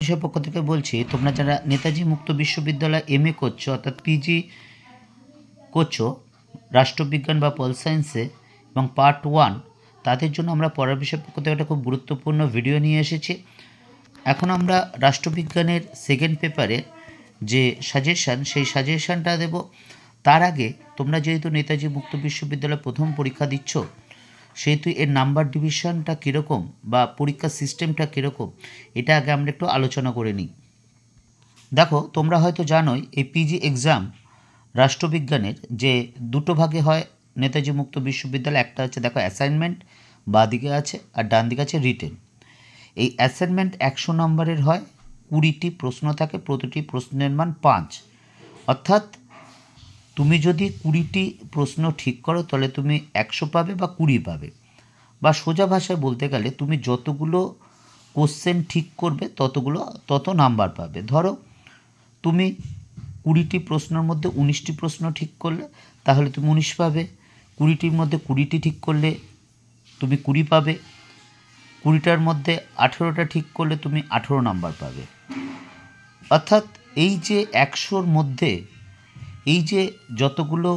বিষয়ের পক্ষ থেকে বলছি, তোমরা যারা নেতাজি মুক্ত বিশ্ববিদ্যালয় এমএ করছো অর্থাৎ পিজি করছো রাষ্ট্রবিজ্ঞান বা পল সায়েন্সে এবং পার্ট 1, তাদের জন্য আমরা পড়ার বিষয়ের পক্ষ থেকে একটা খুব গুরুত্বপূর্ণ ভিডিও নিয়ে এসেছি। এখন আমরা রাষ্ট্রবিজ্ঞানের সেকেন্ড পেপারে যে সাজেশান, সেই সাজেশানটা দেব। তার আগে তোমরা যেহেতু নেতাজি মুক্ত বিশ্ববিদ্যালয়ে প্রথম পরীক্ষা দিচ্ছ, সেহেতু এর নাম্বার ডিভিশনটা কীরকম বা পরীক্ষার সিস্টেমটা কীরকম, এটা আগে আমরা একটু আলোচনা করে নিই। দেখো, তোমরা হয়তো জানোই এই পিজি এক্সাম রাষ্ট্রবিজ্ঞানের যে দুটো ভাগে হয় নেতাজি মুক্ত বিশ্ববিদ্যালয়। একটা হচ্ছে দেখো অ্যাসাইনমেন্ট, বাঁ দিকে আছে, আর ডান দিকে আছে রিটেন। এই অ্যাসাইনমেন্ট 100 নম্বরের হয়, 20টি প্রশ্ন থাকে, প্রতিটি প্রশ্নের মান 5। অর্থাৎ তুমি যদি 20টি প্রশ্ন ঠিক করো তাহলে তুমি 100 পাবে বা 20 পাবে, বা সোজা ভাষায় বলতে গেলে তুমি যতগুলো কোশ্চেন ঠিক করবে তত নাম্বার পাবে। ধরো তুমি 20টি প্রশ্নের মধ্যে 19টি প্রশ্ন ঠিক করলে তাহলে তুমি 19 পাবে, 20টির মধ্যে 20টি ঠিক করলে তুমি 20 পাবে, 20টার মধ্যে 18টা ঠিক করলে তুমি 18 নাম্বার পাবে। অর্থাৎ এই যে 100র মধ্যে এই যে যতগুলো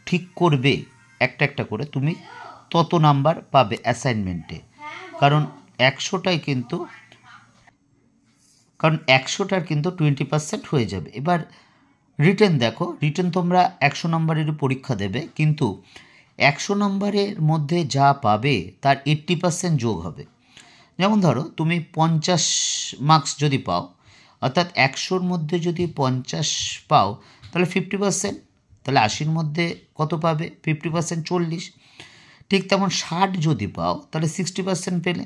ঠিক করবে একটা একটা করে তুমি তত নাম্বার পাবে অ্যাসাইনমেন্টে। কারণ 100টার কিন্তু 20% হয়ে যাবে। এবার রিটেন দেখো, রিটেন তোমরা 100 নম্বরের পরীক্ষা দেবে, কিন্তু 100 নম্বরের মধ্যে যা পাবে তার 80% যোগ হবে। যেমন ধরো তুমি 50 মার্কস যদি পাও, অর্থাৎ 100র মধ্যে যদি 50 পাও তাহলে 50%, তাহলে 80র মধ্যে কত পাবে? 50% 40। ঠিক তেমন 60 যদি পাও তাহলে 60% পেলে।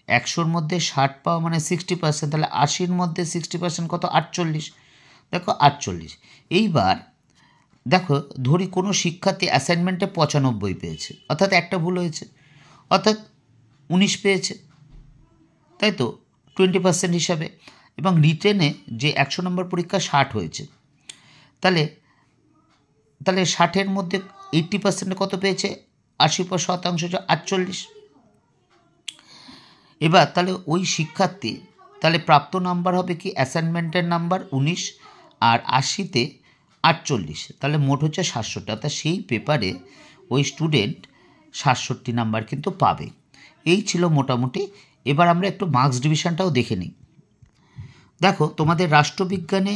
100র মধ্যে 60 পাও মানে 60%, তাহলে 80র মধ্যে 60% কত? 48। দেখো 48। এইবার দেখো, ধরি কোনো শিক্ষার্থী অ্যাসাইনমেন্টে 95 পেয়েছে, অর্থাৎ একটা ভুল হয়েছে, অর্থাৎ 19 পেয়েছে, তাই তো 20% হিসাবে। এবং রিটেনে যে 100 নম্বর পরীক্ষা 60 হয়েছে, তাহলে 60-এর মধ্যে 80% কত পেয়েছে? 80% 48। এবার তাহলে ওই শিক্ষার্থী তাহলে প্রাপ্ত নাম্বার হবে কি? অ্যাসাইনমেন্টের নাম্বার 19 আর 80তে 48, তাহলে মোট হচ্ছে 67টা। তা সেই পেপারে ওই স্টুডেন্ট 67 নাম্বার কিন্তু পাবে। এই ছিল মোটামুটি। এবার আমরা একটু মার্কস ডিভিশনটাও দেখে নিই। দেখো, তোমাদের রাষ্ট্রবিজ্ঞানে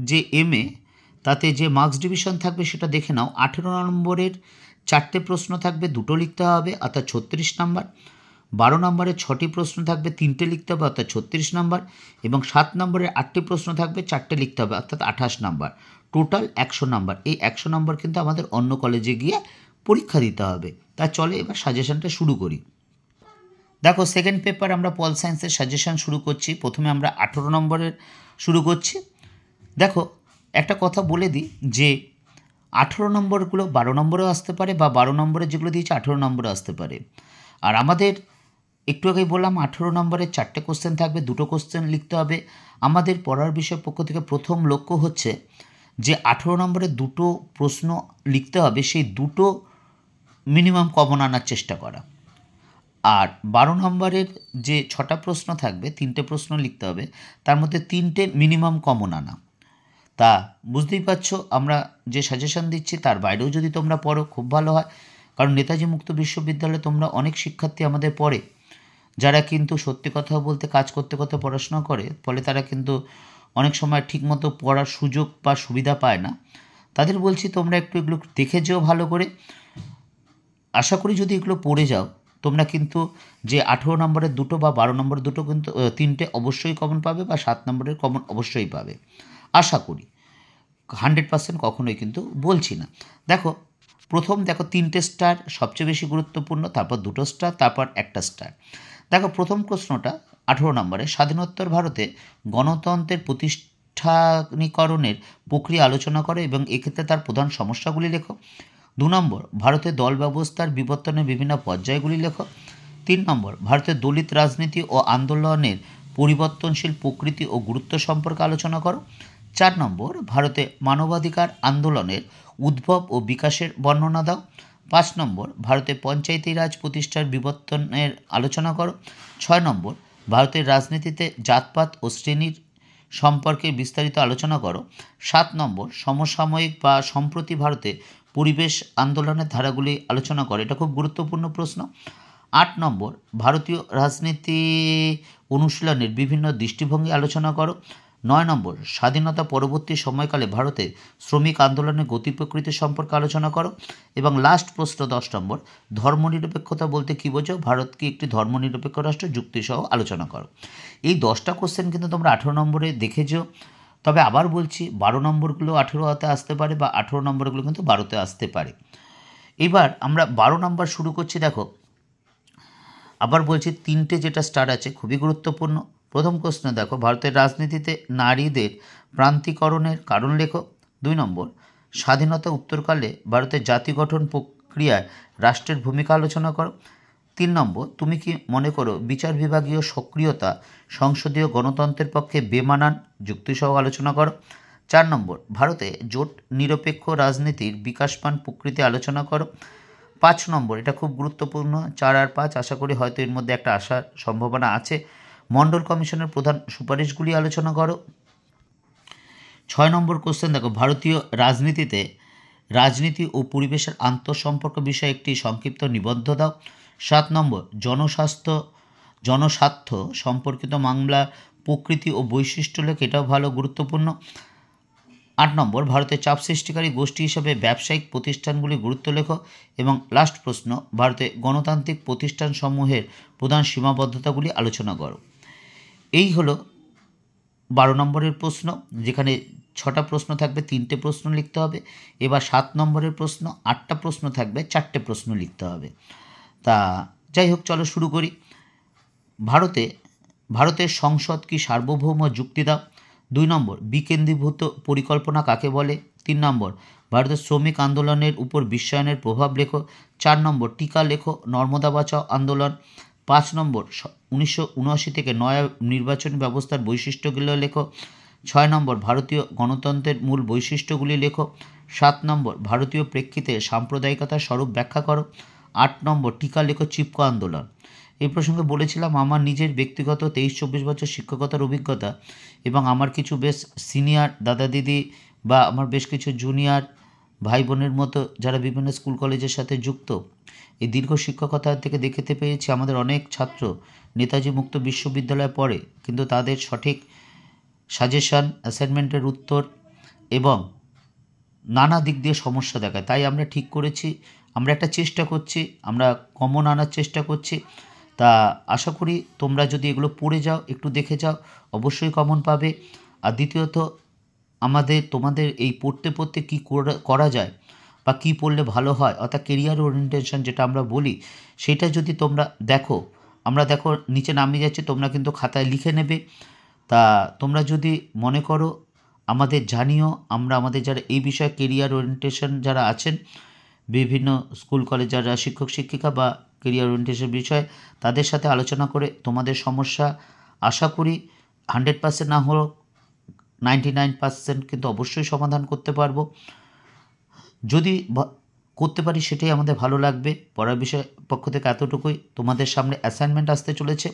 যে এমএ, তাতে যে মার্কস ডিভিশন থাকবে সেটা দেখে নাও। 18 নম্বরের 4টে প্রশ্ন থাকবে, 2টো লিখতে হবে, অর্থাৎ 36 নাম্বার। 12 নম্বরের 6টি প্রশ্ন থাকবে, 3টে লিখতে হবে, অর্থাৎ 36 নাম্বার। এবং 7 নম্বরের 8টি প্রশ্ন থাকবে, 4টে লিখতে হবে, অর্থাৎ 28 নাম্বার। Total 100 number. এই 100 নাম্বার কিন্তু আমাদের অন্য কলেজে গিয়ে পরীক্ষা দিতে হবে। তা চলে এবার সাজেশনটা শুরু করি। দেখো, সেকেন্ড পেপার আমরা পল সায়েন্সের সাজেশন শুরু করছি। প্রথমে আমরা 18 নম্বরের শুরু করছি। দেখো, একটা কথা বলে দিই যে 18 নম্বরগুলো 12 নম্বরেও আসতে পারে, বা 12 নম্বরে যেগুলো দিয়েছে 18 নম্বরে আসতে পারে। আর আমাদের একটু আগেই বললাম 18 নম্বরের 4টে কোশ্চেন থাকবে, 2টো কোশ্চেন লিখতে হবে। আমাদের পড়ার বিষয়ের পক্ষ থেকে প্রথম লক্ষ্য হচ্ছে যে 18 নম্বরে 2টো প্রশ্ন লিখতে হবে, সেই 2টো মিনিমাম কমন আনার চেষ্টা করা। আর 12 নম্বরের যে 6টা প্রশ্ন থাকবে, 3টে প্রশ্ন লিখতে হবে, তার মধ্যে 3টে মিনিমাম কমন আনা। তা বুঝতেই পারছো, আমরা যে সাজেশন দিচ্ছি তার বাইরেও যদি তোমরা পড়ো খুব ভালো হয়। কারণ নেতাজি মুক্ত বিশ্ববিদ্যালয়ে তোমরা অনেক শিক্ষার্থী আমাদের পড়ে, যারা কিন্তু সত্যি কথা বলতে কাজ করতে করতে পড়াশোনা করে, ফলে তারা কিন্তু অনেক সময় ঠিকমতো পড়ার সুযোগ বা সুবিধা পায় না। তাদের বলছি তোমরা একটু এগুলো দেখে যেও ভালো করে। আশা করি যদি এগুলো পড়ে যাও তোমরা কিন্তু যে 18 নম্বরের 2টো বা 12 নম্বরের 2টো কিন্তু 3টে অবশ্যই কমন পাবে, বা 7 নম্বরের কমন অবশ্যই পাবে। আশা করি, 100% কখনোই কিন্তু বলছি না। দেখো, প্রথম দেখো 3টে স্টার সবচেয়ে বেশি গুরুত্বপূর্ণ, তারপর 2টো স্টার, তারপর 1টা স্টার। দেখো, প্রথম প্রশ্নটা 18 নম্বরে, স্বাধীনোত্তর ভারতে গণতন্ত্রের প্রতিষ্ঠানীকরণের প্রক্রিয়া আলোচনা করে এবং এক্ষেত্রে তার প্রধান সমস্যাগুলি লেখো। 2 নম্বর, ভারতের দল ব্যবস্থার বিবর্তনের বিভিন্ন পর্যায়গুলি লেখো। 3 নম্বর, ভারতের দলিত রাজনীতি ও আন্দোলনের পরিবর্তনশীল প্রকৃতি ও গুরুত্ব সম্পর্কে আলোচনা করো। 4 নম্বর, ভারতে মানবাধিকার আন্দোলনের উদ্ভব ও বিকাশের বর্ণনা দাও। 5 নম্বর, ভারতে পঞ্চায়েতি রাজ প্রতিষ্ঠার বিবর্তনের আলোচনা করো। 6 নম্বর, ভারতের রাজনীতিতে জাতপাত ও শ্রেণীর সম্পর্কে বিস্তারিত আলোচনা করো। 7 নম্বর, সমসাময়িক বা সম্প্রতি ভারতে পরিবেশ আন্দোলনের ধারাগুলি আলোচনা করো। এটা খুব গুরুত্বপূর্ণ প্রশ্ন। 8 নম্বর, ভারতীয় রাজনীতি অনুশীলনের বিভিন্ন দৃষ্টিভঙ্গি আলোচনা করো। 9 নম্বর, স্বাধীনতা পরবর্তী সময়কালে ভারতে শ্রমিক আন্দোলনের গতি প্রকৃতি সম্পর্কে আলোচনা করো। এবং লাস্ট প্রশ্ন 10 নম্বর, ধর্মনিরপেক্ষতা বলতে কী বোঝো? ভারত কি একটি ধর্মনিরপেক্ষ রাষ্ট্র? যুক্তিসহ আলোচনা করো। এই 10টা কোশ্চেন কিন্তু তোমরা 18 নম্বরে দেখেছো। তবে আবার বলছি, 12 নম্বরগুলো 18তে আসতে পারে বা 18 নম্বরগুলো কিন্তু 12তে আসতে পারে। এবার আমরা 12 নম্বর শুরু করছি। দেখো, আবার বলছি, 3টে যেটা স্টার আছে খুবই গুরুত্বপূর্ণ। প্রথম প্রশ্ন দেখো, ভারতের রাজনীতিতে নারীদের প্রান্তিকরণের কারণ লেখো। 2 নম্বর, স্বাধীনতা উত্তরকালে ভারতের জাতি গঠন প্রক্রিয়ায় রাষ্ট্রের ভূমিকা আলোচনা করো। 3 নম্বর, তুমি কি মনে করো বিচার বিভাগীয় সক্রিয়তা সংসদীয় গণতন্ত্রের পক্ষে বেমানান? যুক্তিসহ আলোচনা করো। 4 নম্বর, ভারতে জোট নিরপেক্ষ রাজনীতির বিকাশমান প্রকৃতি আলোচনা করো। 5 নম্বর, এটা খুব গুরুত্বপূর্ণ, 4 আর 5, আশা করি হয়তো এর মধ্যে একটা আসার সম্ভাবনা আছে। মণ্ডল কমিশনের প্রধান সুপারিশগুলি আলোচনা করো। 6 নম্বর কোশ্চেন দেখো, ভারতীয় রাজনীতিতে রাজনীতি ও পরিবেশের আন্তঃসম্পর্ক বিষয়ে একটি সংক্ষিপ্ত নিবন্ধ দাও। 7 নম্বর, জনস্বার্থ সম্পর্কিত মামলা প্রকৃতি ও বৈশিষ্ট্য লেখ, এটাও ভালো গুরুত্বপূর্ণ। 8 নম্বর, ভারতের চাপ সৃষ্টিকারী গোষ্ঠী হিসেবে ব্যবসায়িক প্রতিষ্ঠানগুলি গুরুত্ব লেখো। এবং লাস্ট প্রশ্ন, ভারতে গণতান্ত্রিক প্রতিষ্ঠানসমূহের প্রধান সীমাবদ্ধতাগুলি আলোচনা করো। এই হলো 12 নম্বরের প্রশ্ন, যেখানে 6টা প্রশ্ন থাকবে, 3টে প্রশ্ন লিখতে হবে। এবার 7 নম্বরের প্রশ্ন, 8টা প্রশ্ন থাকবে, 4টে প্রশ্ন লিখতে হবে। তা যাই হোক, চলো শুরু করি। ভারতের সংসদ কি সার্বভৌম? যুক্তি দাও। 2 নম্বর, বিকেন্দ্রীভূত পরিকল্পনা কাকে বলে? 3 নম্বর, ভারতের শ্রমিক আন্দোলনের উপর বিশ্বায়নের প্রভাব লেখো। 4 নম্বর, টিকা লেখো নর্মদা বাঁচাও আন্দোলন। 5 নম্বর, 1979 থেকে নয়া নির্বাচনী ব্যবস্থার বৈশিষ্ট্যগুলো লেখো। 6 নম্বর, ভারতীয় গণতন্ত্রের মূল বৈশিষ্ট্যগুলি লেখো। 7 নম্বর, ভারতীয় প্রেক্ষিতে সাম্প্রদায়িকতার স্বরূপ ব্যাখ্যা করো। 8 নম্বর, টিকা লেখো চিপকো আন্দোলন। এই প্রসঙ্গে বলেছিলাম, আমার নিজের ব্যক্তিগত 23-24 বছর শিক্ষকতার অভিজ্ঞতা এবং আমার কিছু বেশ সিনিয়র দাদা দিদি বা আমার বেশ কিছু জুনিয়র ভাই বোনের মতো যারা বিভিন্ন স্কুল কলেজের সাথে যুক্ত, এই দীর্ঘ শিক্ষকতা থেকে দেখতে পেয়েছি আমাদের অনেক ছাত্র নেতাজি মুক্ত বিশ্ববিদ্যালয়ে পড়ে, কিন্তু তাদের সঠিক সাজেশন, অ্যাসাইনমেন্টের উত্তর এবং নানা দিক দিয়ে সমস্যা দেখায়। তাই আমরা ঠিক করেছি, আমরা একটা চেষ্টা করছি, আমরা কমন আনার চেষ্টা করছি। তা আশা করি তোমরা যদি এগুলো পড়ে যাও, একটু দেখে যাও, অবশ্যই কমন পাবে। আর দ্বিতীয়ত, তোমাদের এই পড়তে পড়তে কী করা যায় বা কী পড়লে ভালো হয়, অর্থাৎ কেরিয়ার ওরিয়েন্টেশন যেটা আমরা বলি, সেটা যদি তোমরা দেখো, দেখো নিচে নামিয়ে যাচ্ছে, তোমরা কিন্তু খাতায় লিখে নেবে। তা তোমরা যদি মনে করো আমাদের জানিও, আমরা আমাদের যারা এই বিষয়ে কেরিয়ার ওরিয়েন্টেশন যারা আছেন, বিভিন্ন স্কুল কলেজ যারা শিক্ষক শিক্ষিকা বা কেরিয়ার ওরিয়েন্টেশন বিষয়ে, তাদের সাথে আলোচনা করে তোমাদের সমস্যা আশা করি 100% না হলেও 99% কিন্তু অবশ্যই সমাধান করতে পারবো। যদি করতে পারি সেটাই আমাদের ভালো লাগবে। পড়ার বিষয় পক্ষ থেকে এতটুকুই। তোমাদের সামনে অ্যাসাইনমেন্ট আসতে চলেছে,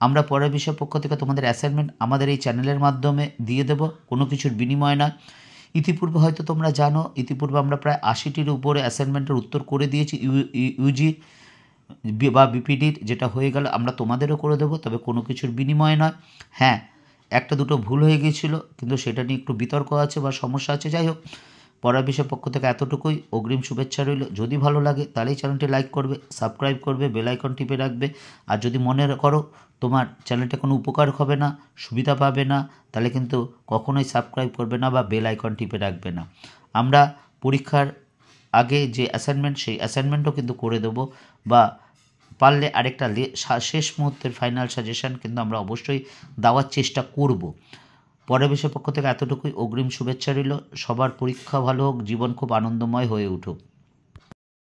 আমরা পড়ার বিষয় পক্ষ থেকে তোমাদের অ্যাসাইনমেন্ট আমাদের এই চ্যানেলের মাধ্যমে দিয়ে দেব, কোনো কিছুর বিনিময় না। ইতিপূর্বে হয়তো তোমরা জানো, ইতিপূর্বে আমরা প্রায় 80টির উপরে অ্যাসাইনমেন্টের উত্তর করে দিয়েছি ইউজি বা বিপিডির, যেটা হয়ে গেল আমরা তোমাদেরও করে দেবো, তবে কোনো কিছুর বিনিময় নয়। হ্যাঁ, একটা দুটো ভুল হয়ে গিয়েছিল, কিন্তু সেটা নিয়ে একটু বিতর্ক আছে বা সমস্যা আছে। যাই হোক, পড়ার বিষয় পক্ষ থেকে এতটুকুই। অগ্রিম শুভেচ্ছা রইল। যদি ভালো লাগে তাহলেই চ্যানেলটি লাইক করবে, সাবস্ক্রাইব করবে, বেল আইকন টিপে রাখবে। আর যদি মনে করো তোমার চ্যানেলটা কোনো উপকার হবে না, সুবিধা পাবে না, তাহলে কিন্তু কখনোই সাবস্ক্রাইব করবে না বা বেল আইকন টিপে রাখবে না। আমরা পরীক্ষার আগে যে অ্যাসাইনমেন্ট, সেই অ্যাসাইনমেন্টও কিন্তু করে দেবো, বা পারলে আরেকটা শেষ মুহূর্তের ফাইনাল সাজেশন কিন্তু আমরা অবশ্যই দেওয়ার চেষ্টা করব। পরের বিষয় পক্ষ থেকে এতটুকুই। অগ্রিম শুভেচ্ছা রইল। সবার পরীক্ষা ভালো হোক, জীবন খুব আনন্দময় হয়ে উঠুক।